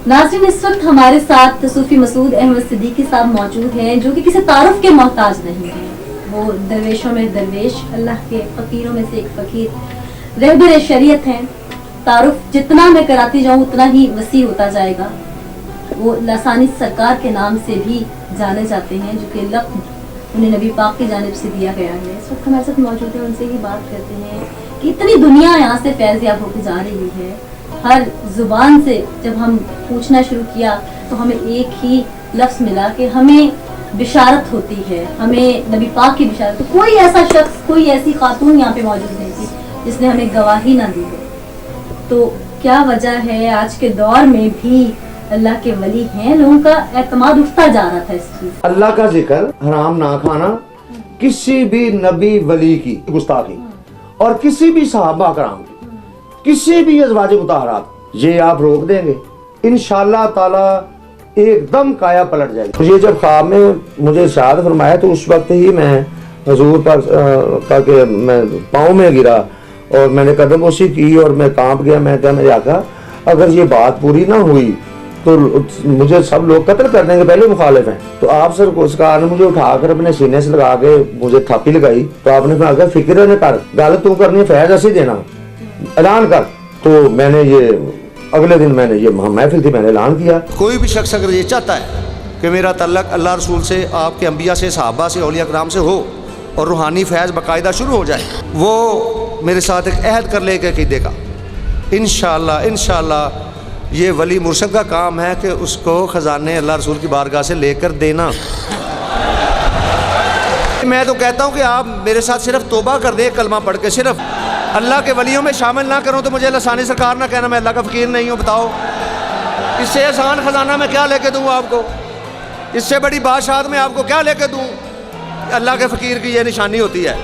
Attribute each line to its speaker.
Speaker 1: नाज़रीन, इस वक्त हमारे साथ सूफी मसूद अहमद सिद्दीकी साहब मौजूद हैं, जो कि किसी तारुफ के मोहताज नहीं हैं। वो दरवेशों में दरवेश, अल्लाह के फ़कीरों में से एक फ़कीर, रहबर शरीयत हैं। तारुफ जितना मैं कराती जाऊँ उतना ही वसी होता जाएगा। वो लासानी सरकार के नाम से भी जाने जाते हैं, जो कि लक़्ब उन्हें नबी पाक की जानिब से दिया गया है। इस वक्त हमारे साथ मौजूद है, उनसे ही बात करते हैं कि इतनी दुनिया यहाँ से फैज़याब होकर जा रही है। हर ज़ुबान से जब हम पूछना शुरू किया तो हमें एक ही लफ्ज़ मिला कि हमें बिशारत होती है, हमें नबी पाक की बिशारत। तो कोई ऐसा शख्स, कोई ऐसी खातून यहाँ पे मौजूद नहीं थी जिसने हमें गवाही ना दी हो। तो क्या वजह है आज के दौर में भी अल्लाह के वली हैं, लोगों का एतमाद उठता जा रहा था इस चीज़।
Speaker 2: अल्लाह का जिक्र, हराम ना खाना, किसी भी नबी वली की गुस्ताखी और किसी भी सहाबा कराम की, किसी भी अज़वाज मुताहरात, ये आप रोक देंगे इंशाअल्लाह ताला एकदम काया पलट जाएगी। तो ये जब ख्वाब में मुझे इरशाद फरमाया तो उस वक्त ही मैं हुजूर पर के मैं पाँव में गिरा और मैंने कदमोशी की और मैं कांप गया। मैं क्या, मेरे आका अगर ये बात पूरी ना हुई तो मुझे सब लोग कत्ल करने के पहले मुखालिफ हैं। तो आप सरकार ने मुझे उठाकर अपने सीने से लगा के मुझे थापी लगाई। तो आपने कहा फिक्र न कर, गल तू करनी, फैज ऐसे देना, ऐलान कर। तो मैंने ये अगले दिन मैंने ये महफिल थी, मैंने ऐलान किया।
Speaker 3: कोई भी शख्स अगर ये चाहता है कि मेरा तल्लक अल्लाह रसूल से, आपके अंबिया से, सहाबा से, औलिया कराम से हो और रूहानी फैज़ बाकायदा शुरू हो जाए, वो मेरे साथ एक अहद कर ले के देगा। इंशाअल्लाह ये वली मुर्शद का काम है कि उसको ख़जाने अल्लाह रसूल की बारगाह से लेकर देना। मैं तो कहता हूँ कि आप मेरे साथ सिर्फ तौबा कर दे, कलमा पढ़ के सिर्फ अल्लाह के वलियों में शामिल ना करूँ तो मुझे लासानी सरकार ना कहना मैं अल्लाह का फ़कीर नहीं हूँ। बताओ इससे आसान ख़जाना मैं क्या लेके दूँ आपको, इससे बड़ी बादशाहत में आपको क्या लेके दूँ। अल्लाह के फ़कीर की ये निशानी होती है।